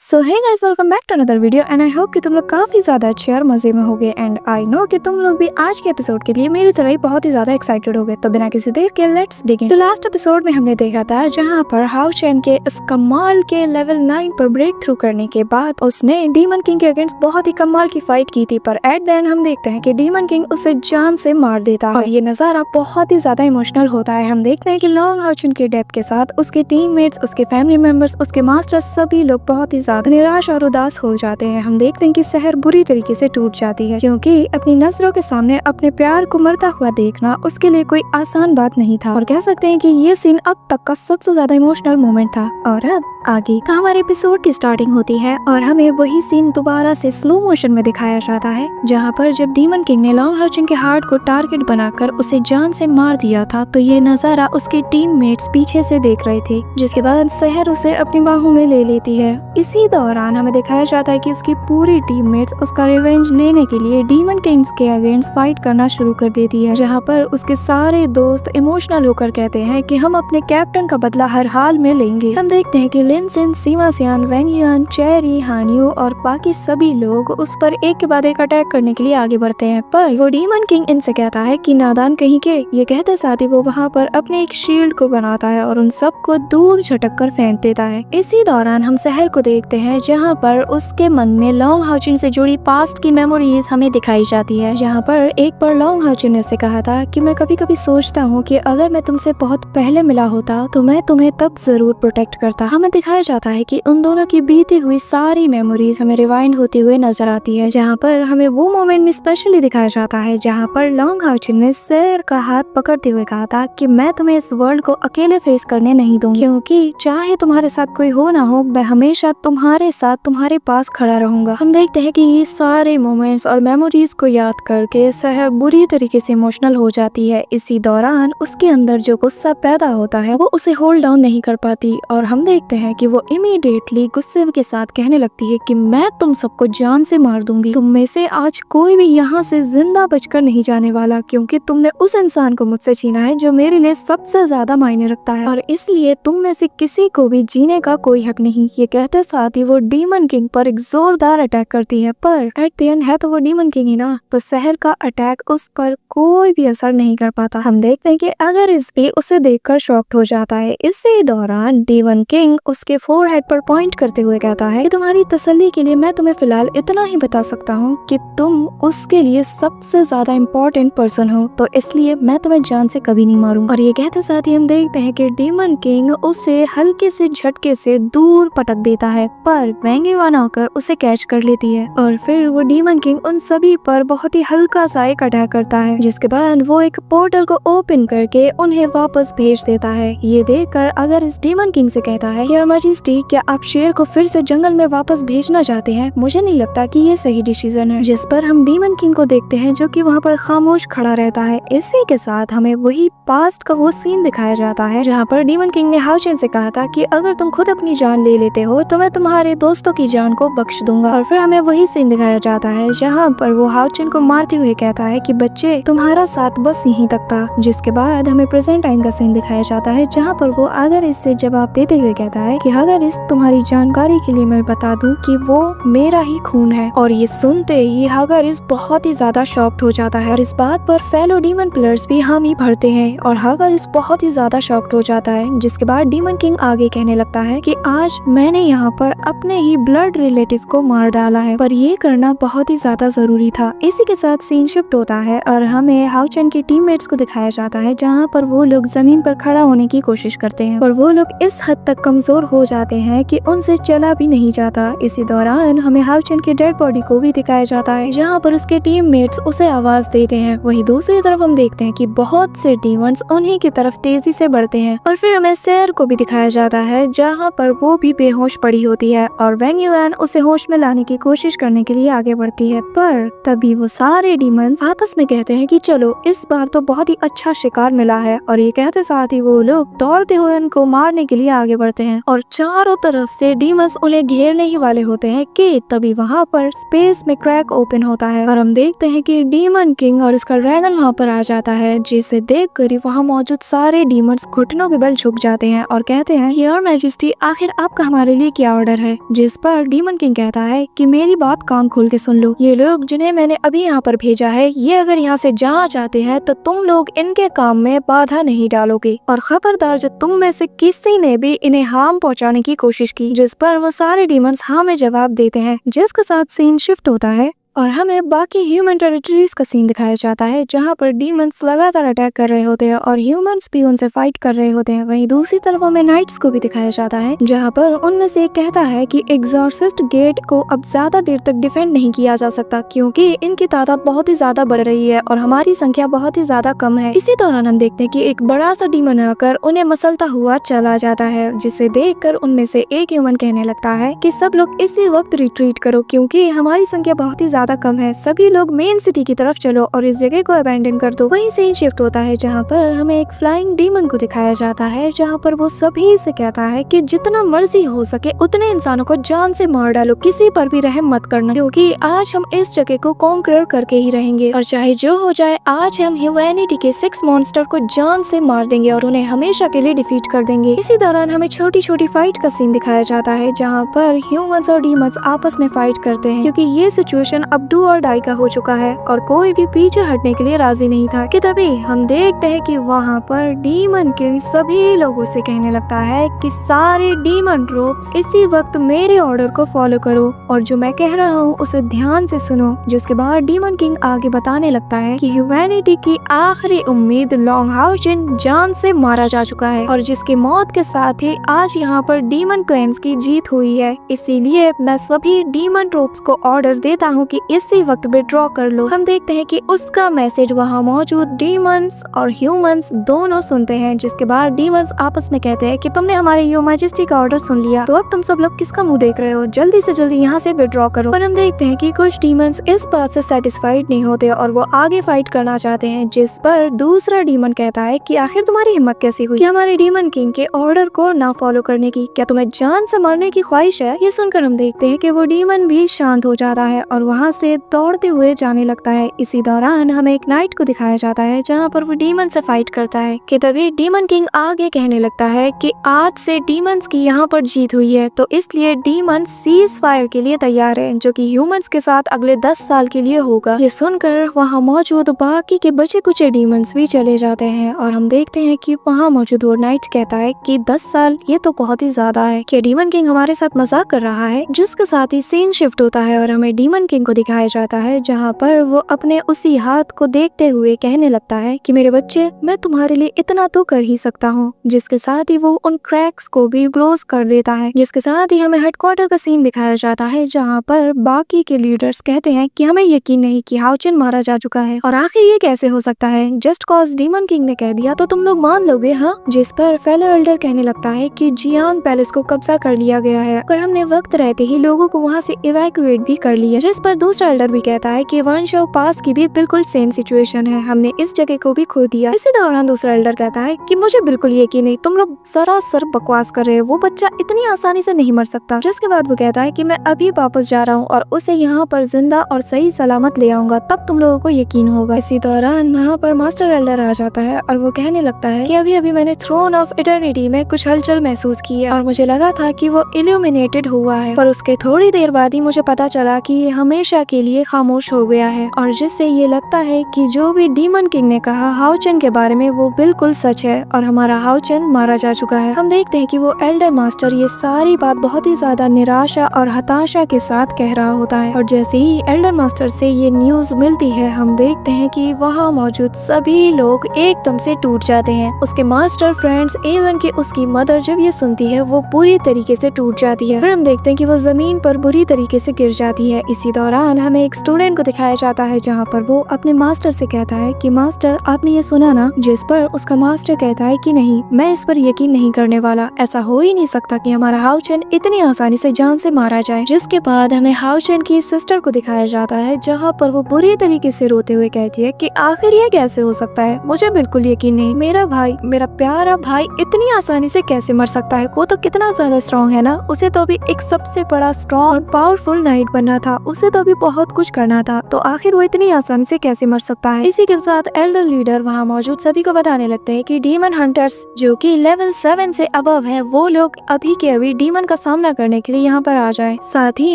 So hey guys, welcome back to another video and I hope कि तुम लोग काफी ज्यादा अच्छे और मजे में होगे एंड आई नो कि तुम लोग भी आज के एपिसोड के लिए मेरी तरह ही बहुत ही ज्यादा एक्साइटेड होगे। तो बिना किसी देर के लेट्स बिगिन। तो लास्ट एपिसोड में हमने देखा था जहाँ पर हाउ चेन के इस कमाल के लेवल 9 पर ब्रेक थ्रू करने के बाद उसने डीमन किंग के अगेंस्ट बहुत ही कमाल की फाइट की थी, पर एट द एंड हम देखते हैं कि डीमन किंग उसे जान से मार देता है और ये नजारा बहुत ही ज्यादा इमोशनल होता है। हम देखते हैं कि लॉन्ग हाउ चेन के डेथ के साथ उसके टीममेट्स, उसके फैमिली मेंबर्स, उसके मास्टर्स सभी लोग बहुत ही ज्यादा निराश और उदास हो जाते हैं। हम देखते हैं कि शहर बुरी तरीके से टूट जाती है क्योंकि अपनी नजरों के सामने अपने प्यार को मरता हुआ देखना उसके लिए कोई आसान बात नहीं था और कह सकते हैं कि ये सीन अब तक का सबसे ज्यादा इमोशनल मोमेंट था। और अब आगे का हमारे एपिसोड की स्टार्टिंग होती है और हमें वही सीन दोबारा से स्लो मोशन में दिखाया जाता है जहाँ पर जब डीमन किंग ने लॉन्ग हाउ चेन के हार्ट को टारगेट बनाकर उसे जान से मार दिया था तो ये नजारा उसके टीममेट्स पीछे से देख रहे थे, जिसके बाद शहर उसे अपनी बाहों में ले लेती है। इसी दौरान हमें दिखाया जाता है कि उसकी पूरी टीममेट्स उसका रिवेंज लेने के लिए डीमन किंग्स के अगेंस्ट फाइट करना शुरू कर देती है, जहाँ पर उसके सारे दोस्त इमोशनल होकर कहते हैं कि हम अपने कैप्टन का बदला हर हाल में लेंगे। हम देखते हैं कि लिनसिन, सीमा सियान, वेंगियन, चेरी, हानियो और बाकी सभी लोग उस पर एक के बाद एक अटैक करने के लिए आगे बढ़ते हैं, पर वो डीमन किंग इनसे कहता है कि नादान कहीं के। ये कहते साथ ही वो वहाँ पर अपने एक शील्ड को बनाता है और उन सबको दूर झटक कर फेंक देता है। इसी दौरान हम शहर को देखते हैं जहाँ पर उसके मन में लॉन्ग हाउ चेन से जुड़ी पास्ट की मेमोरीज हमें दिखाई जाती है, जहाँ पर एक बार लॉन्ग हाउ चेन ने से कहा था कि मैं कभी कभी सोचता हूँ कि अगर मैं तुमसे बहुत पहले मिला होता तो मैं तुम्हें तब जरूर प्रोटेक्ट करता। हमें दिखाया जाता है कि उन दोनों की बीती हुई सारी मेमोरीज हमें रिवाइंड होती हुए नजर आती है, जहाँ पर हमें वो मोमेंट स्पेशली दिखाया जाता है जहाँ पर लॉन्ग हाउ चेन ने शेर का हाथ पकड़ते हुए कहा था कि मैं तुम्हें इस वर्ल्ड को अकेले फेस करने नहीं दूंगी, क्योंकि चाहे तुम्हारे साथ कोई हो ना हो मैं हमेशा तुम्हारे साथ तुम्हारे पास खड़ा रहूंगा। हम देखते हैं कि ये सारे मोमेंट्स और मेमोरीज को याद करके शहर बुरी तरीके से इमोशनल हो जाती है। इसी दौरान उसके अंदर जो गुस्सा पैदा होता है वो उसे होल्ड डाउन नहीं कर पाती और हम देखते हैं कि वो इमीडिएटली गुस्से के साथ कहने लगती है कि मैं तुम सबको जान से मार दूंगी, तुम में से आज कोई भी यहाँ से जिंदा बचकर नहीं जाने वाला, क्योंकि तुमने उस इंसान को मुझसे छीना है जो मेरे लिए सबसे ज्यादा मायने रखता है और इसलिए तुम में से किसी को भी जीने का कोई हक नहीं। ये कहते साथ ही वो डीमन किंग पर एक जोरदार अटैक करती है, पर एट द एंड है तो वो डीमन किंग ही ना, तो शहर का अटैक उस पर कोई भी असर नहीं कर पाता। हम देखते हैं कि अगर इस भी उसे देखकर शॉक्ड हो जाता है। इसी दौरान डीमन किंग उसके फोरहेड पर पॉइंट करते हुए कहता है कि तुम्हारी तसल्ली के लिए मैं तुम्हें फिलहाल इतना ही बता सकता हूँ कि तुम उसके लिए सबसे ज्यादा इम्पोर्टेंट पर्सन हो, तो इसलिए मैं तुम्हें जान से कभी नहीं मारूंगा। और ये कहते साथ ही हम देखते हैं कि डीमन किंग उसे हल्के से झटके से दूर पटक देता है, पर वेंगिवान आकर उसे कैच कर लेती है और फिर वो डीमन किंग उन सभी पर बहुत ही हल्का सा एक अटैक करता है, जिसके बाद वो एक पोर्टल को ओपन करके उन्हें वापस भेज देता है। ये देखकर अगर इस डीमन किंग से कहता है योर मैजेस्टी, क्या आप शेर को फिर से जंगल में वापस भेजना चाहते हैं? मुझे नहीं लगता कि ये सही डिसीजन है। जिस पर हम डीमन किंग को देखते हैं जो कि वहाँ पर खामोश खड़ा रहता है। इसी के साथ हमें वही पास्ट का वो सीन दिखाया जाता है जहाँ पर डीमन किंग ने हाउ चेन से कहा था कि अगर तुम खुद अपनी जान ले लेते हो तो मैं तुम्हारे दोस्तों की जान को बख्श दूंगा। और फिर हमें वही सीन दिखाया जाता है जहाँ पर वो हाउ चेन को मारते हुए कहता है कि बच्चे तुम्हारा साथ बस यहीं तक था। जिसके बाद हमें प्रेजेंट टाइम का सीन दिखाया जाता है जहाँ पर वो अगर इससे जवाब देते हुए कहता है कि अगर इस तुम्हारी जानकारी के लिए मैं बता दूं कि वो मेरा ही खून है। और ये सुनते ही हागारिस बहुत ही ज्यादा शॉक्ड हो जाता है और इस बात पर फेलो डीमन प्लेयर्स भी हामी भरते हैं और हागारिस बहुत ही ज्यादा शॉक्ड हो जाता है। जिसके बाद डीमन किंग आगे कहने लगता है कि आज मैंने यहाँ पर अपने ही ब्लड रिलेटिव को मार डाला है, पर ये करना बहुत ही ज्यादा जरूरी था। इसी के साथ सीन शिफ्ट होता है और हमें हाउ चेन के टीममेट्स को दिखाया जाता है जहाँ पर वो लोग जमीन पर खड़ा होने की कोशिश करते हैं और वो लोग इस हद तक कमजोर हो जाते हैं कि उनसे चला भी नहीं जाता। इसी दौरान हमें हाउ चेन की डेड बॉडी को भी दिखाया जाता है जहाँ पर उसके टीममेट्स उसे आवाज देते हैं। वहीं दूसरी तरफ हम देखते हैं कि बहुत से डीमंस उन्हीं की तरफ तेजी से बढ़ते हैं और फिर हमें शेर को भी दिखाया जाता है जहाँ पर वो भी बेहोश पड़ी होती है और वेंगिवान उसे होश में लाने की कोशिश करने के लिए आगे बढ़ती है, पर तभी वो सारे डीमंस आपस में कहते हैं कि चलो इस बार तो बहुत ही अच्छा शिकार मिला है। और ये कहते साथ ही वो लोग दौड़ते हुए उनको मारने के लिए आगे बढ़ते हैं और और चारों तरफ से डीमंस उन्हें घेरने ही वाले होते हैं कि तभी वहाँ पर स्पेस में क्रैक ओपन होता है और हम देखते हैं कि डीमन किंग और उसका ड्रैगन वहाँ पर आ जाता है, जिसे देख कर ही वहाँ मौजूद सारे डीमंस घुटनों के बल झुक जाते हैं और कहते हैं योर मैजेस्टी, आखिर आपका हमारे लिए क्या ऑर्डर है। जिस पर डीमन किंग कहता है कि मेरी बात कान खोल के सुन लो, ये लोग जिन्हें मैंने अभी यहाँ पर भेजा है, ये अगर यहाँ से जाना चाहते हैं तो तुम लोग इनके काम में बाधा नहीं डालोगे और खबरदार जो तुम में से किसी ने भी इन्हें हार्म पहुँचाने की कोशिश की। जिस पर वो सारे डीमंस हाँ में जवाब देते हैं, जिसके साथ सीन शिफ्ट होता है और हमें बाकी ह्यूमन टेरिटरीज का सीन दिखाया जाता है, जहाँ पर डीमंस लगातार अटैक कर रहे होते हैं और ह्यूमंस भी उनसे फाइट कर रहे होते हैं। वहीं दूसरी तरफ हमें नाइट्स को भी दिखाया जाता है, जहाँ पर उनमें से एक कहता है कि एग्जॉर्सिस्ट गेट को अब ज्यादा देर तक डिफेंड नहीं किया जा सकता क्योंकि इनकी तादाद बहुत ही ज्यादा बढ़ रही है और हमारी संख्या बहुत ही ज्यादा कम है। इसी दौरान हम देखते हैं कि एक बड़ा सा डीमन आकर उन्हें मसलता हुआ चला जाता है, जिसे देख कर उनमें से एक ह्यूमन कहने लगता है कि सब लोग इसी वक्त रिट्रीट करो क्योंकि हमारी संख्या बहुत ही ज्यादा कम है, सभी लोग मेन सिटी की तरफ चलो और इस जगह को अबैंडन कर दो। वहीं सीन शिफ्ट होता है जहाँ पर हमें एक फ्लाइंग डीमन को दिखाया जाता है, जहाँ पर वो सभी से कहता है कि जितना मर्जी हो सके उतने इंसानों को जान से मार डालो, किसी पर भी रहम मत करना क्योंकि आज हम इस जगह को कॉन्कर करके ही रहेंगे और चाहे जो हो जाए आज हम ह्यूमैनिटी के 6 मॉन्स्टर को जान से मार देंगे और उन्हें हमेशा के लिए डिफीट कर देंगे। इसी दौरान हमें छोटी छोटी फाइट का सीन दिखाया जाता है, जहाँ पर ह्यूमंस और डीमंस आपस में फाइट करते हैं क्योंकि ये सिचुएशन अब डू और डाई का हो चुका है और कोई भी पीछे हटने के लिए राजी नहीं था कि तभी हम देखते हैं कि वहाँ पर डीमन किंग सभी लोगों से कहने लगता है कि सारे डीमन ट्रूप्स इसी वक्त मेरे ऑर्डर को फॉलो करो और जो मैं कह रहा हूँ उसे ध्यान से सुनो। जिसके बाद डीमन किंग आगे बताने लगता है कि ह्यूमैनिटी की आखिरी उम्मीद लॉन्ग हाउचिन जान से मारा जा चुका है और जिसकी मौत के साथ ही आज यहाँ पर डीमन क्लेन्स की जीत हुई है, इसीलिए मैं सभी डीमन ट्रूप्स को ऑर्डर देता हूँ कि इसी वक्त विड्रॉ कर लो। हम देखते हैं कि उसका मैसेज वहाँ मौजूद डीमंस और ह्यूमंस दोनों सुनते हैं, जिसके बाद डीमंस आपस में कहते हैं कि तुमने हमारे योर मैजेस्टी का ऑर्डर सुन लिया, तो अब तुम सब लोग किसका मुंह देख रहे हो, जल्दी से जल्दी यहाँ से विड्रॉ करो। पर हम देखते हैं कि कुछ डीमंस इस बात से सेटिस्फाइड नहीं होते और वो आगे फाइट करना चाहते हैं, जिस पर दूसरा डीमन कहता है कि आखिर तुम्हारी हिम्मत कैसी हुई हमारे डीमन किंग के ऑर्डर को ना फॉलो करने की, क्या तुम्हें जान से मारने की ख्वाहिश है। ये सुनकर हम देखते हैं कि वो डीमन भी शांत हो जाता है और वहाँ से दौड़ते हुए जाने लगता है। इसी दौरान हमें एक नाइट को दिखाया जाता है जहाँ पर वो डीमन से फाइट करता है कि तभी डीमन किंग आगे कहने लगता है कि आज से डीमंस की यहाँ पर जीत हुई है, तो इसलिए डीमन सीज फायर के लिए तैयार है जो कि ह्यूमंस के साथ अगले 10 साल के लिए होगा। ये सुनकर वहाँ मौजूद बाकी के बचे कुछ डीमंस भी चले जाते हैं और हम देखते हैं कि वहाँ मौजूद वो नाइट कहता है कि 10 साल ये तो बहुत ही ज्यादा है, कि डीमन किंग हमारे साथ मजाक कर रहा है। जिसके साथ ही सीन शिफ्ट होता है और हमें डीमन किंग को दिखाया जाता है जहाँ पर वो अपने उसी हाथ को देखते हुए कहने लगता है कि मेरे बच्चे, मैं तुम्हारे लिए इतना तो कर ही सकता हूँ। जिसके साथ ही वो उन क्रैक्स को भी क्लोज कर देता है। जिसके साथ ही हमें हेडक्वार्टर का सीन दिखाया जाता है जहाँ पर बाकी के लीडर्स कहते हैं कि हमें यकीन नहीं कि हाउचिन मारा जा चुका है और आखिर ये कैसे हो सकता है, जस्ट कॉज डीमन किंग ने कह दिया तो तुम लोग मान लोगे हाँ। जिस पर फेलो एल्डर कहने लगता है कि जियान पैलेस को कब्जा कर लिया गया है और हमने वक्त रहते ही लोगों को वहाँ से इवैक्यूएट भी कर लिया। जिस पर दूसरा एल्डर भी कहता है कि वंश ऑफ पास की भी बिल्कुल सेम सिचुएशन है, हमने इस जगह को भी खो दिया। इसी दौरान दूसरा एल्डर कहता है कि मुझे बिल्कुल यकीन नहीं, तुम लोग सरासर बकवास कर रहे हो, वो बच्चा इतनी आसानी से नहीं मर सकता। जिसके बाद वो कहता है कि मैं अभी वापस जा रहा हूँ और उसे यहाँ पर जिंदा और सही सलामत ले आऊंगा, तब तुम लोगों को यकीन होगा। इसी दौरान वहाँ पर मास्टर एल्डर आ जाता है और वो कहने लगता है कि अभी अभी मैंने थ्रोन ऑफ इटर्निटी में कुछ हलचल महसूस की है और मुझे लगा था कि वो इल्यूमिनेटेड हुआ है, पर उसके थोड़ी देर बाद ही मुझे पता चला कि ये हमेशा के लिए खामोश हो गया है और जिससे ये लगता है कि जो भी डीमन किंग ने कहा हाउचन के बारे में वो बिल्कुल सच है और हमारा हाउचन मारा जा चुका है। हम देखते हैं कि वो एल्डर मास्टर ये सारी बात बहुत ही ज्यादा निराशा और हताशा के साथ कह रहा होता है और जैसे ही एल्डर मास्टर से ये न्यूज मिलती है हम देखते हैं कि वहाँ मौजूद सभी लोग एकदम से टूट जाते हैं। उसके मास्टर फ्रेंड्स एवन की उसकी मदर जब ये सुनती है वो पूरी तरीके से टूट जाती है। फिर हम देखते हैं कि वो जमीन पर बुरी तरीके से गिर जाती है। इसी दौरान दौरान हमें एक स्टूडेंट को दिखाया जाता है जहाँ पर वो अपने मास्टर से कहता है कि मास्टर आपने ये सुना ना, जिस पर उसका मास्टर कहता है कि नहीं, मैं इस पर यकीन नहीं करने वाला, ऐसा हो ही नहीं सकता कि हमारा हाउ चेन इतनी आसानी से जान से मारा जाए। जिसके बाद हमें हाउ चेन की सिस्टर को दिखाया जाता है जहाँ पर वो बुरी तरीके से रोते हुए कहती है कि आखिर ये कैसे हो सकता है, मुझे बिल्कुल यकीन नहीं, मेरा भाई, मेरा प्यारा भाई इतनी आसानी से कैसे मर सकता है, वो तो कितना ज्यादा स्ट्रॉन्ग है ना, उसे तो अभी एक सबसे बड़ा स्ट्रॉन्ग पावरफुल नाइट बनना था, उसे तो अभी बहुत कुछ करना था, तो आखिर वो इतनी आसानी से कैसे मर सकता है। इसी के साथ एल्डर लीडर वहाँ मौजूद सभी को बताने लगते हैं कि डीमन हंटर्स जो कि लेवल 7 से अबव है, वो लोग अभी के अभी डीमन का सामना करने के लिए यहाँ पर आ जाए। साथ ही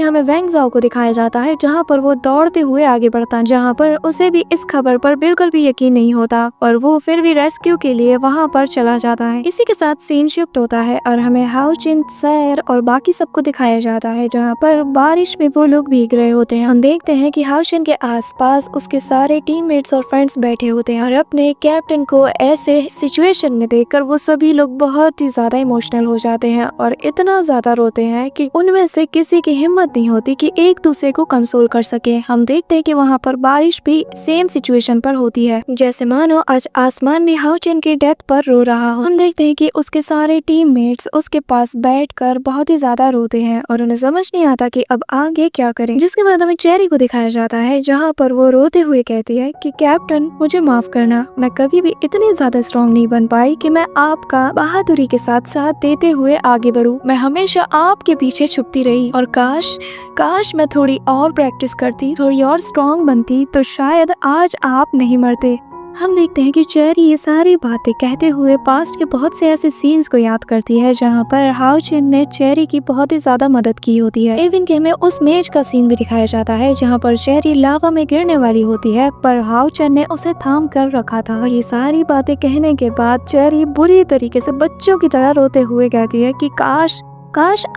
हमें वैंग ज़ाओ को दिखाया जाता है जहाँ पर वो दौड़ते हुए आगे बढ़ता है, जहाँ पर उसे भी इस खबर पर बिल्कुल भी यकीन नहीं होता और वो फिर भी रेस्क्यू के लिए वहाँ पर चला जाता है। इसी के साथ सीन शिफ्ट होता है और हमें हाउ चिन, सैर और बाकी सबको दिखाया जाता है जहाँ पर बारिश में वो लोग भीग रहे होते हैं। हम देखते हैं कि हाउ चिन के आसपास उसके सारे टीममेट्स और फ्रेंड्स बैठे होते हैं और अपने कैप्टन को ऐसे सिचुएशन में देखकर वो सभी लोग बहुत ही ज्यादा इमोशनल हो जाते हैं और इतना ज्यादा रोते हैं कि उनमें से किसी की हिम्मत नहीं होती कि एक दूसरे को कंसोल कर सके। हम देखते हैं कि वहाँ पर बारिश भी सेम सिचुएशन पर होती है, जैसे मानो आज आसमान में हाउ चिन की डेथ पर रो रहा हो। हम देखते हैं कि उसके सारे टीममेट्स उसके पास बैठकर बहुत ही ज्यादा रोते हैं और उन्हें समझ नहीं आता कि अब आगे क्या करें। जिसके बाद हमें चेरी को दिखाया जाता है जहाँ पर वो रोते हुए कहती है कि कैप्टन मुझे माफ करना, मैं कभी भी इतनी ज्यादा स्ट्रॉन्ग नहीं बन पाई कि मैं आपका बहादुरी के साथ साथ देते हुए आगे बढ़ूं। मैं हमेशा आपके पीछे छुपती रही और काश मैं थोड़ी और प्रैक्टिस करती, थोड़ी और स्ट्रॉन्ग बनती तो शायद आज आप नहीं मरते। हम देखते हैं कि चेरी ये सारी बातें कहते हुए पास्ट के बहुत से ऐसे सीन्स को याद करती है जहाँ पर हाउ चिन ने चेरी की बहुत ही ज्यादा मदद की होती है। इवन के हमें उस मेज का सीन भी दिखाया जाता है जहाँ पर चेरी लावा में गिरने वाली होती है पर हाउ चिन ने उसे थाम कर रखा था और ये सारी बातें कहने के बाद चेरी बुरी तरीके से बच्चों की तरह रोते हुए कहती है कि काश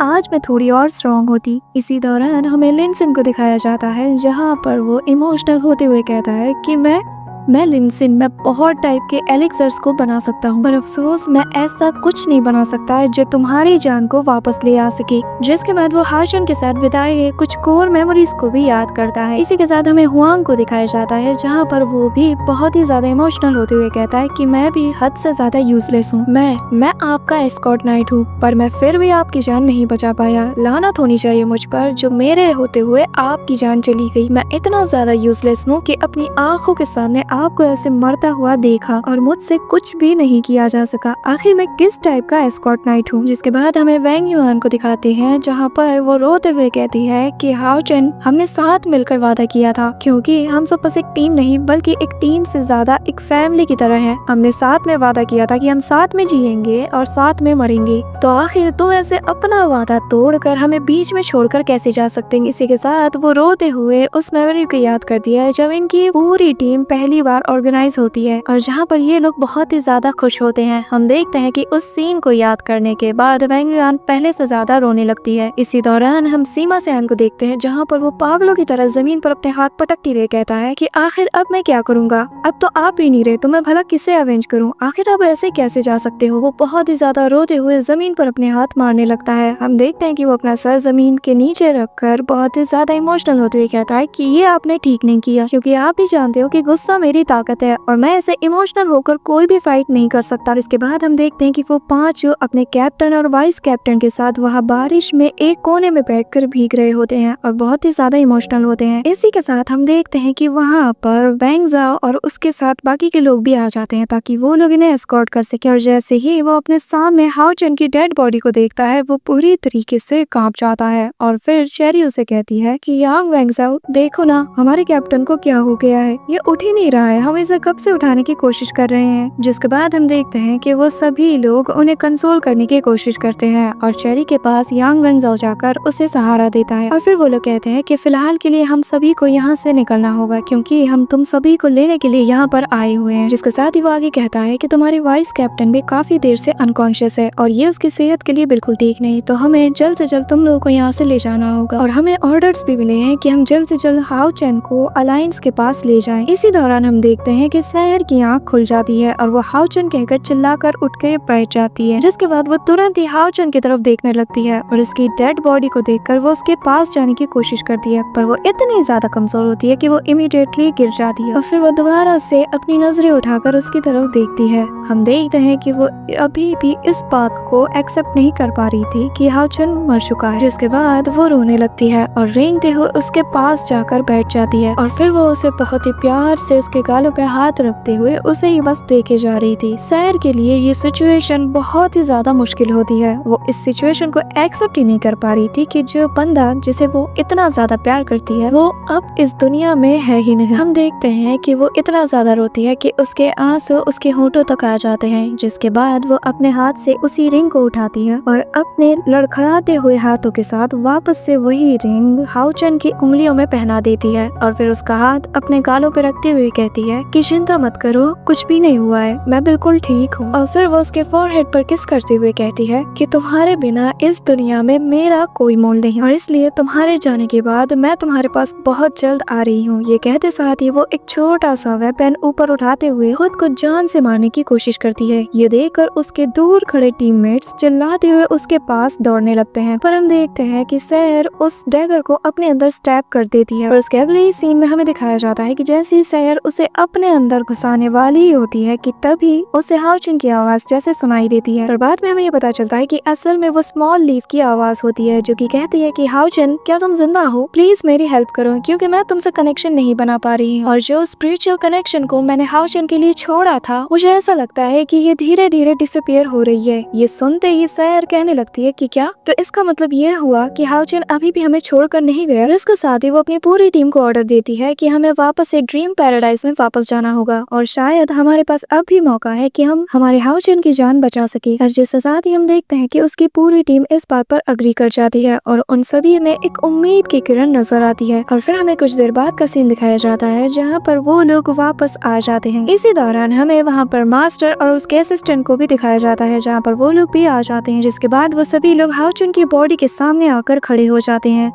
आज मैं थोड़ी और स्ट्रॉन्ग होती। इसी दौरान हमें लिनसिन को दिखाया जाता है जहाँ पर वो इमोशनल होते हुए कहता है कि मैं लिनसिन, मैं बहुत टाइप के एलिक्सर्स को बना सकता हूँ पर अफसोस मैं ऐसा कुछ नहीं बना सकता जो तुम्हारी जान को वापस ले आ सके। जिसके बाद वो हाशुन के साथ बिताए गए कुछ कोर मेमोरीज को भी याद करता है। इसी के साथ हमें हुआंग को दिखाया जाता है जहाँ पर वो भी बहुत ही ज्यादा इमोशनल होते हुए कहता है कि मैं भी हद से ज्यादा यूजलेस हूँ, मैं आपका एस्कॉर्ट नाइट हूँ पर मैं फिर भी आपकी जान नहीं बचा पाया। लानत होनी चाहिए मुझ पर जो मेरे होते हुए आपकी जान चली गई। मैं इतना ज्यादा यूजलेस हूँ कि अपनी आंखों के सामने आपको ऐसे मरता हुआ देखा और मुझसे कुछ भी नहीं किया जा सका। आखिर मैं किस टाइप का एस्कॉर्ट नाइट हूँ। जिसके बाद हमें वैंग युआन को दिखाते हैं जहाँ पर वो रोते हुए कहती है कि हाउ चिन, हमने साथ मिलकर वादा किया था क्योंकि हम सब बस एक टीम नहीं बल्कि एक टीम से ज्यादा एक फैमिली की तरह है। हमने साथ में वादा किया था कि हम साथ में जिएंगे और साथ में मरेंगे, तो आखिर तुम ऐसे अपना वादा तोड़कर हमें बीच में छोड़कर कैसे जा सकते हैं। इसी के साथ वो रोते हुए उस मेमोरी को याद करती है जब इनकी पूरी टीम पहली बार ऑर्गेनाइज होती है और जहाँ पर ये लोग बहुत ही ज्यादा खुश होते हैं। हम देखते हैं कि उस सीन को याद करने के बाद वैंग युआन पहले से ज्यादा रोने लगती है। इसी दौरान हम सीमा सेन को देखते हैं जहाँ पर वो पागलों की तरह जमीन पर अपने हाथ पटकती रह कहता है कि आखिर अब मैं क्या करूंगा, अब तो आप ही नहीं रहे तो मैं भला किसे अवेंज करूं, आखिर अब ऐसे कैसे जा सकते हो। वो बहुत ही ज्यादा रोते हुए जमीन पर अपने हाथ मारने लगता है। हम देखते हैं कि वो अपना सर जमीन के नीचे रखकर बहुत ही ज्यादा इमोशनल होते हुए कहता है कि ये आपने ठीक नहीं किया क्योंकि आप भी जानते हो कि गुस्सा मेरी ताकत है और मैं ऐसे इमोशनल होकर कोई भी फाइट नहीं कर सकता। और इसके बाद हम देखते हैं कि वो पांचों अपने कैप्टन और वाइस कैप्टन के साथ वहाँ बारिश में एक कोने में बैठकर भीग रहे होते हैं और बहुत ही ज्यादा इमोशनल होते हैं। इसी के साथ हम देखते हैं कि वहाँ पर वैंग ज़ाओ और उसके साथ बाकी के लोग भी आ जाते हैं ताकि वो लोग इन्हें एस्कॉर्ट कर सके। और जैसे ही वो अपने सामने हाउ चिन की डेड बॉडी को देखता है वो पूरी तरीके से कांप जाता है और फिर चेरी उसे कहती है कि यांग वैंग ज़ाओ, देखो ना हमारे कैप्टन को क्या हो गया है, ये उठ ही नहीं रहा है, हम इसे कब से उठाने की कोशिश कर रहे हैं। जिसके बाद हम देखते हैं कि वो सभी लोग उन्हें कंसोल करने की कोशिश करते हैं और चेरी के पास यांग वैंग ज़ाओ जाकर उसे सहारा देता है और फिर वो लोग कहते हैं कि फिलहाल के लिए हम सभी को यहाँ से निकलना होगा क्योंकि हम तुम सभी को लेने के लिए यहाँ पर आए हुए हैं। जिसके साथ ही वो आगे कहता है कि तुम्हारी वाइस कैप्टन भी काफी देर से अनकॉन्शियस है और ये उसकी सेहत के लिए बिल्कुल ठीक नहीं, तो हमें जल्द से जल्द तुम लोगों को यहाँ से ले जाना होगा और हमें ऑर्डर्स भी मिले हैं कि हम जल्द से जल्द हाउ चैन को अलायंस के पास ले जाएं। इसी दौरान दौरान हम देखते हैं कि सैर की आंख खुल जाती है और वो हाउचन कहकर चिल्लाकर उठ के बैठ जाती है, जिसके बाद वो तुरंत ही हाउचन की तरफ देखने लगती है और उसकी डेड बॉडी को देखकर वो उसके पास जाने की कोशिश करती है, पर वो इतनी ज्यादा कमजोर होती है कि वो इमीडिएटली गिर जाती है और फिर वो दोबारा से अपनी नजरें उठाकर उसकी तरफ देखती है। हम देखते हैं कि वो अभी भी इस बात को एक्सेप्ट नहीं कर पा रही थी कि हाउचन मर चुका है, जिसके बाद वो रोने लगती है और रेंगते हुए उसके पास जाकर बैठ जाती है और फिर वो उसे बहुत ही प्यार से उसके गालों पे हाथ रखते हुए उसे ही बस देखे जा रही थी। सैर के लिए ये सिचुएशन बहुत ही ज्यादा मुश्किल होती है। वो इस सिचुएशन को एक्सेप्ट ही नहीं कर पा रही थी कि जो बंदा जिसे वो इतना ज्यादा प्यार करती है वो अब इस दुनिया में है ही नहीं। हम देखते हैं कि वो इतना ज्यादा रोती है कि उसके आंसू उसके होंठों तक आ जाते हैं, जिसके बाद वो अपने हाथ से उसी रिंग को उठाती है और अपने लड़खड़ाते हुए हाथों के साथ वापस से वही रिंग हाउचन की उंगलियों में पहना देती है और फिर उसका हाथ अपने गालों पे रखते हुए कहती है कि चिंता मत करो, कुछ भी नहीं हुआ है, मैं बिल्कुल ठीक हूँ। और फिर वो उसके फोरहेड पर किस करते हुए कहती है कि तुम्हारे बिना इस दुनिया में मेरा कोई मोल नहीं और इसलिए तुम्हारे जाने के बाद मैं तुम्हारे पास बहुत जल्द आ रही हूँ। ये कहते साथ ही वो एक छोटा सा वेपन ऊपर उठाते हुए खुद को जान से मारने की कोशिश करती है। ये देखकर उसके दूर खड़े टीममेट्स चिल्लाते हुए उसके पास दौड़ने लगते हैं, पर हम देखते हैं कि सैर उस डैगर को अपने अंदर स्टैब कर देती है और उसके अगले ही सीन में हमें दिखाया जाता है कि जैसे ही सैर उसे अपने अंदर घुसाने वाली ही होती है कि तभी उसे हाउचन की आवाज जैसे सुनाई देती है और बाद में हमें ये पता चलता है कि असल में वो स्मॉल लीफ की आवाज होती है जो कि कहती है कि हाउचन क्या तुम जिंदा हो, प्लीज मेरी हेल्प करो क्योंकि मैं तुमसे कनेक्शन नहीं बना पा रही हूँ और जो स्पिरिचुअल कनेक्शन को मैंने हाउचन के लिए छोड़ा था मुझे ऐसा लगता है कि ये धीरे धीरे डिसअपियर हो रही है। ये सुनते ही सैर कहने लगती है कि क्या, तो इसका मतलब ये हुआ कि हाउचन अभी भी हमें छोड़कर नहीं गया। इसके साथ ही वो अपनी पूरी टीम को ऑर्डर देती है कि हमें वापस से ड्रीम पैराडाइज में वापस जाना होगा और शायद हमारे पास अब भी मौका है कि हम हमारे हाउचन की जान बचा सके। और जिसके साथ ही हम देखते हैं कि उसकी पूरी टीम इस बात पर अग्री कर जाती है और उन सभी में एक उम्मीद की किरण नजर आती है और फिर हमें कुछ देर बाद का सीन दिखाया जाता है जहाँ पर वो लोग वापस आ जाते हैं। इसी दौरान हमें वहाँ पर मास्टर और उसके असिस्टेंट को भी दिखाया जाता है जहाँ पर वो लोग भी आ जाते हैं, जिसके बाद वो सभी लोग हाउचन की बॉडी के सामने आकर खड़े हो जाते हैं।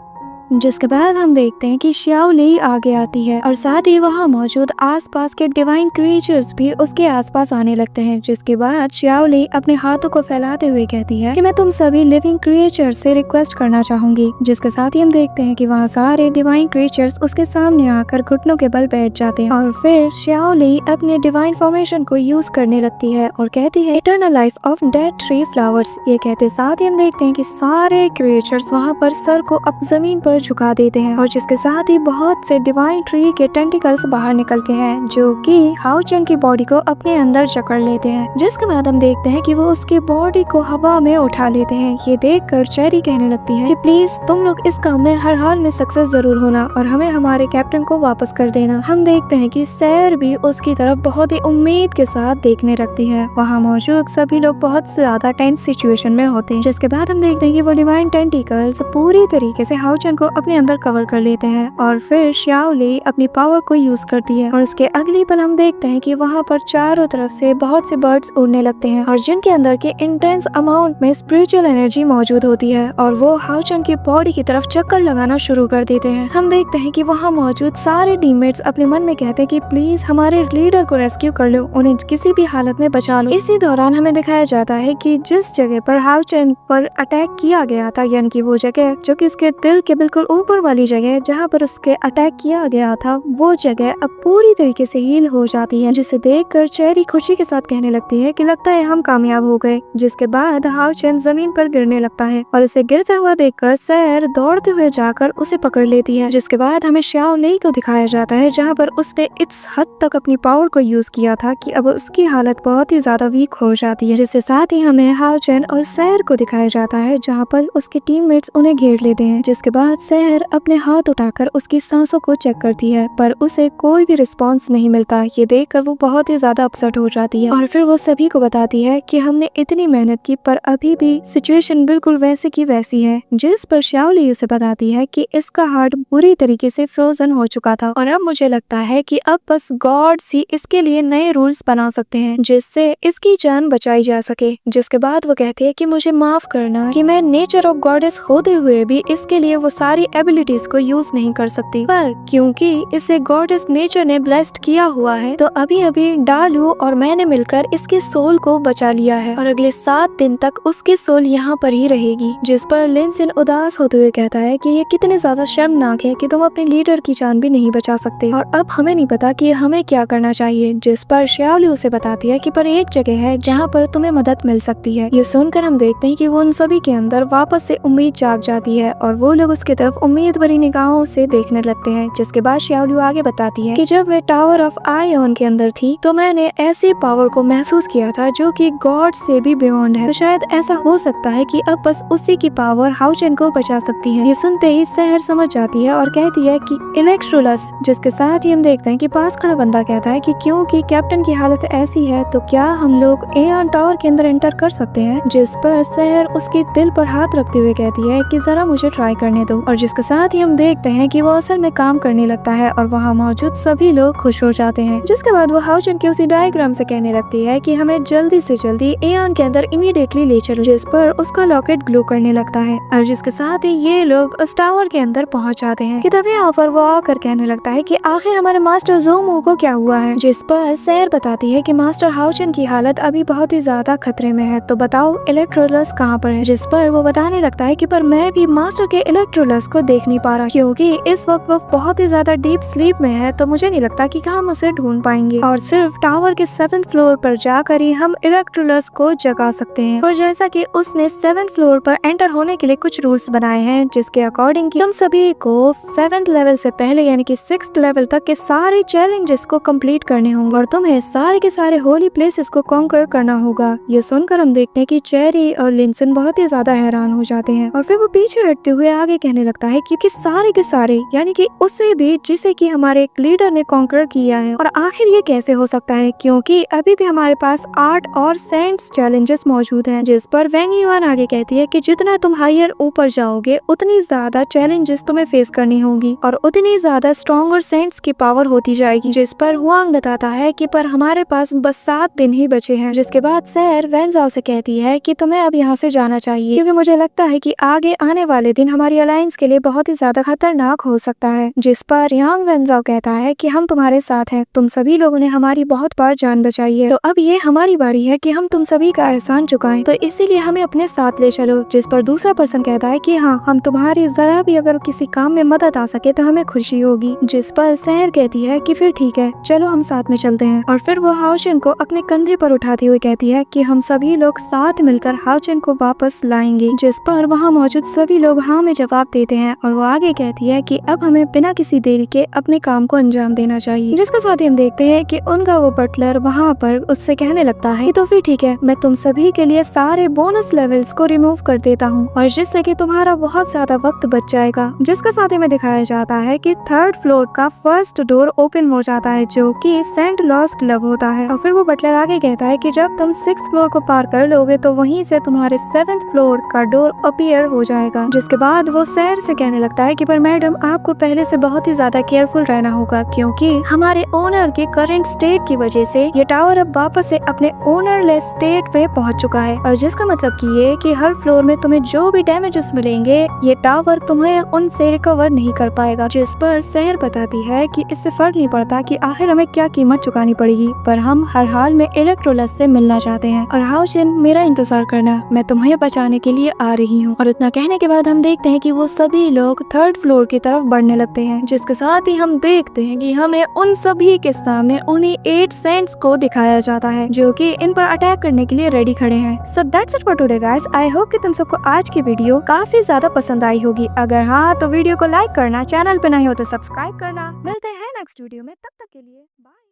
जिसके बाद हम देखते हैं कि श्याओ ली आगे आती है और साथ ही वहाँ मौजूद आसपास के डिवाइन क्रिएचर्स भी उसके आसपास आने लगते हैं, जिसके बाद श्याओ ली अपने हाथों को फैलाते हुए कहती है कि मैं तुम सभी लिविंग क्रिएचर्स से रिक्वेस्ट करना चाहूंगी। जिसके साथ ही हम देखते हैं कि वहाँ सारे डिवाइन क्रिएचर्स उसके सामने आकर घुटनों के बल बैठ जाते हैं और फिर श्याओ ली अपने डिवाइन फॉर्मेशन को यूज करने लगती है और कहती है eternal life of dead tree flowers. ये कहते साथ ही हम देखते हैं कि सारे क्रिएचर्स वहाँ पर सर को अब जमीन पर झुका देते हैं और जिसके साथ ही बहुत से डिवाइन ट्री के टेंटिकल्स बाहर निकलते हैं जो कि हाउचन की बॉडी को अपने अंदर जकड़ लेते हैं। जिसके बाद हम देखते हैं कि वो उसकी बॉडी को हवा में उठा लेते हैं। ये देखकर चेरी कहने लगती है कि प्लीज तुम लोग इस काम में हर हाल में सक्सेस जरूर होना और हमें हमारे कैप्टन को वापस कर देना। हम देखते हैं कि सैर भी उसकी तरफ बहुत ही उम्मीद के साथ देखने लगती है। वहाँ मौजूद सभी लोग बहुत ज्यादा टेंस सिचुएशन में होते हैं। जिसके बाद हम देखते हैं कि वो डिवाइन टेंटिकल्स पूरी तरीके से हाउचन को अपने अंदर कवर कर लेते हैं और फिर श्याओ ली अपनी पावर को यूज करती है और उसके अगली पल हम देखते हैं कि वहाँ पर चारों तरफ से बहुत से बर्ड्स उड़ने लगते हैं और जिनके अंदर के इंटेंस अमाउंट में स्पिरिचुअल एनर्जी मौजूद होती है और वो हाउचन की बॉडी की तरफ चक्कर लगाना शुरू कर देते हैं। हम देखते हैं कि वहाँ मौजूद सारे टीममेट्स अपने मन में कहते हैं कि प्लीज हमारे लीडर को रेस्क्यू कर लो, उन्हें किसी भी हालत में बचा लो। इसी दौरान हमें दिखाया जाता है कि जिस जगह पर हाउचन पर अटैक किया गया था, यानी कि वो जगह जो कि उसके दिल के बिल्कुल ऊपर वाली जगह जहाँ पर उसके अटैक किया गया था, वो जगह अब पूरी तरीके से हील हो जाती है, जिसे देखकर चेरी खुशी के साथ कहने लगती है कि लगता है हम कामयाब हो गए। जिसके बाद हाउचन जमीन पर गिरने लगता है और उसे गिरता हुआ देखकर सैर दौड़ते हुए जाकर उसे पकड़ लेती है। जिसके बाद हमें श्याओ ली को दिखाया जाता है जहाँ पर उसने इस हद तक अपनी पावर को यूज किया था कि अब उसकी हालत बहुत ही ज्यादा वीक हो जाती है। जिसके साथ ही हमें हाउचन और सैर को दिखाया जाता है जहाँ पर उसके टीममेट्स उन्हें घेर लेते हैं। जिसके बाद सैर अपने हाथ उठाकर उसकी सांसों को चेक करती है पर उसे कोई भी रिस्पांस नहीं मिलता। ये देखकर वो बहुत ही ज्यादा अपसेट हो जाती है और फिर वो सभी को बताती है कि हमने इतनी मेहनत की पर अभी भी सिचुएशन बिल्कुल वैसे की वैसी है। जिस पर श्याओ ली उसे बताती है कि इसका हार्ट बुरी तरीके से फ्रोजन हो चुका था और अब मुझे लगता है कि अब बस गॉड्स ही इसके लिए नए रूल्स बना सकते हैं जिससे इसकी जान बचाई जा सके। जिसके बाद वो कहती है कि मुझे माफ करना कि मैं नेचर ऑफ गॉडेस होते हुए भी इसके लिए वो सारी एबिलिटीज को यूज नहीं कर सकती, पर क्योंकि इसे गॉडेस नेचर ने ब्लेस्ड किया हुआ है तो अभी अभी डालू और मैंने मिलकर इसके सोल को बचा लिया है और अगले 7 दिन तक उसकी सोल यहाँ पर ही रहेगी। जिस पर लिनसिन उदास होते हुए कहता है कि ये कितने ज्यादा शर्मनाक है कि तुम अपने लीडर की जान भी नहीं बचा सकते और अब हमें नहीं पता कि हमें क्या करना चाहिए। जिस पर श्याओलियू उसे बताती है कि पर एक जगह है जहाँ पर तुम्हें मदद मिल सकती है। ये सुनकर हम देखते हैं कि वो उन सभी के अंदर वापस से उम्मीद जाग जाती है और वो लोग उसकी तरफ उम्मीद भरी निगाहों से देखने लगते हैं। जिसके बाद श्याओलियू आगे बताती है कि जब मैं टावर ऑफ आयोन के अंदर थी तो मैंने ऐसी पावर को महसूस किया था जो कि गॉड से भी बियॉन्ड है। तो शायद ऐसा हो सकता है कि अब बस उसी की पावर हाउचेन को बचा सकती है। ये सुनते ही सहर समझ जाती है और कहती है कि इलेक्ट्रोलस। जिसके साथ ही हम देखते हैं कि पास खड़ा बंदा कहता है कि क्योंकि कैप्टन की हालत ऐसी है तो क्या हम लोग एऑन टावर के अंदर एंटर कर सकते हैं। जिस पर सहर उसके दिल पर हाथ रखते हुए कहती है कि जरा मुझे ट्राई करने दो और जिसके साथ ही हम देखते हैं कि वो असल में काम करने लगता है और वहाँ मौजूद सभी लोग खुश हो जाते हैं। जिसके बाद वो हाउचेन के उसी डायग्राम से कहने लगती है कि हमें जल्दी से जल्दी एऑन के अंदर इमीडिएटली ले चलो। जिस पर उसका लॉकेट ग्लो करने लगता है और जिसके साथ ही ये लोग उस टावर के अंदर पहुंच जाते हैं कि तभी यहाँ पर वो आकर कहने लगता है कि आखिर हमारे मास्टर जोमू को क्या हुआ है। जिस पर सहर बताती है कि मास्टर हाउचेन की हालत अभी बहुत ही ज्यादा खतरे में है, तो बताओ इलेक्ट्रोलस कहाँ पर है। जिस पर वो बताने लगता है कि पर मैं भी मास्टर के इलेक्ट्रोलस को देख नहीं पा रहा क्योंकि इस वक्त वो बहुत ही ज्यादा डीप स्लीप में है, तो मुझे नहीं लगता कि हम उसे ढूंढ पाएंगे और सिर्फ टावर के 7th फ्लोर पर जाकर ही हम इलेक्ट्रोलस को जगा सकते हैं। और जैसा कि उसने 7th फ्लोर पर एंटर होने के लिए कुछ रूल्स बनाए हैं जिसके अकॉर्डिंग तुम सभी को 7th लेवल से पहले यानी कि 6th लेवल तक के सारे चैलेंजेस को कंप्लीट करने होंगे और तुम्हें सारे के सारे होली प्लेसेस को कॉन्कर करना होगा। ये सुनकर हम देखते हैं कि चेरी और लिनसन बहुत ही ज्यादा हैरान हो जाते हैं और फिर वो पीछे हटते हुए आगे कहने लगता है कि सारे के सारे यानी कि उसे भी जिसे कि हमारे एक लीडर ने कॉन्कर किया है। और आखिर ये कैसे हो सकता है क्योंकि अभी भी हमारे पास 8 और सेंट्स चैलेंजेस मौजूद हैं। जिस पर वेंग युआन आगे कहती है कि जितना तुम हायर ऊपर जाओगे उतनी ज्यादा चैलेंजेस तुम्हें फेस करनी होंगी और उतनी ज्यादा स्ट्रॉन्गर सेंट्स की पावर होती जाएगी। जिस पर हुआंग बताता है कि पर हमारे पास बस 7 दिन ही बचे हैं। जिसके बाद सहर वेंजाओ से कहती है कि तुम्हें अब यहाँ से जाना चाहिए क्योंकि मुझे लगता है कि आगे आने वाले दिन हमारी अलायंस के लिए बहुत ही ज्यादा खतरनाक हो सकता है। जिस पर यांग वेंजाओ कहता है कि हम तुम्हारे साथ हैं, तुम सभी लोगों ने हमारी बहुत बार जान बचाई है, तो अब ये हमारी बारी है कि हम तुम सभी का एहसान चुकाएं, तो इसीलिए हमें अपने साथ ले चलो। जिस पर दूसरा पर्सन कहता है कि हाँ, हम तुम्हारी जरा भी अगर किसी काम में मदद आ सके तो हमें खुशी होगी। जिस पर सहर कहती है कि फिर ठीक है, चलो हम साथ में चलते हैं और फिर वो हाउचेन को अपने कंधे पर उठाती हुई कहती है कि हम सभी लोग साथ मिलकर हाउचेन को वापस लाएंगे। जिस पर वहाँ मौजूद सभी लोग हाँ में जवाब देते हैं और वो आगे कहती है कि अब हमें बिना किसी देरी के अपने काम को अंजाम देना चाहिए। जिसके साथ ही हम देखते हैं कि उनका वो बटलर वहाँ पर उससे कहने लगता है तो फिर ठीक है, मैं तुम सभी के लिए सारे बोनस लेवल्स को रिमूव कर देता हूँ और जिससे कि तुम्हारा बहुत ज्यादा वक्त बच जाएगा। जिसका साथ ही में दिखाया जाता है कि 3rd फ्लोर का फर्स्ट डोर ओपन हो जाता है जो कि सेंट लॉस क्लब होता है और फिर वो बटलर आगे कहता है कि जब तुम 6th फ्लोर को पार कर लोगे तो वहीं से तुम्हारे 7th फ्लोर का डोर अपीयर हो जाएगा। जिसके बाद वो सहर से कहने लगता है कि पर मैडम आपको पहले से बहुत ही ज्यादा केयरफुल रहना होगा क्योंकि हमारे ओनर के करंट स्टेट की वजह से ये टावर अब वापस से अपने ओनरलेस स्टेट पे पहुंच चुका है और जिसका मतलब कि ये कि हर फ्लोर में तुम्हें जो भी डैमेजेस मिलेंगे ये टावर तुम्हें उनसे रिकवर नहीं कर पाएगा। जिस पर सहर बताती है कि इससे फर्क नहीं पड़ता कि आखिर हमें क्या कीमत चुकानी पड़ेगी, पर हम हर हाल में इलेक्ट्रोलस से मिलना चाहते हैं और हाउचेन मेरा इंतजार करना, मैं तुम्हें बचाने के लिए आ रही हूँ। और इतना कहने के बाद हम देखते हैं कि वो सभी लोग 3rd फ्लोर की तरफ बढ़ने लगते हैं। जिसके साथ ही हम देखते हैं कि हमें उन सभी के सामने उन्हीं 8 सेंट्स को दिखाया जाता है जो कि इन पर अटैक करने के लिए रेडी खड़े हैं। So that's it for today guys. I hope कि तुम सबको आज की वीडियो काफी ज्यादा पसंद आई होगी। अगर हाँ तो वीडियो को लाइक करना, चैनल पे नए हो तो सब्सक्राइब करना। मिलते हैं नेक्स्ट वीडियो में, तब तक के लिए बाय।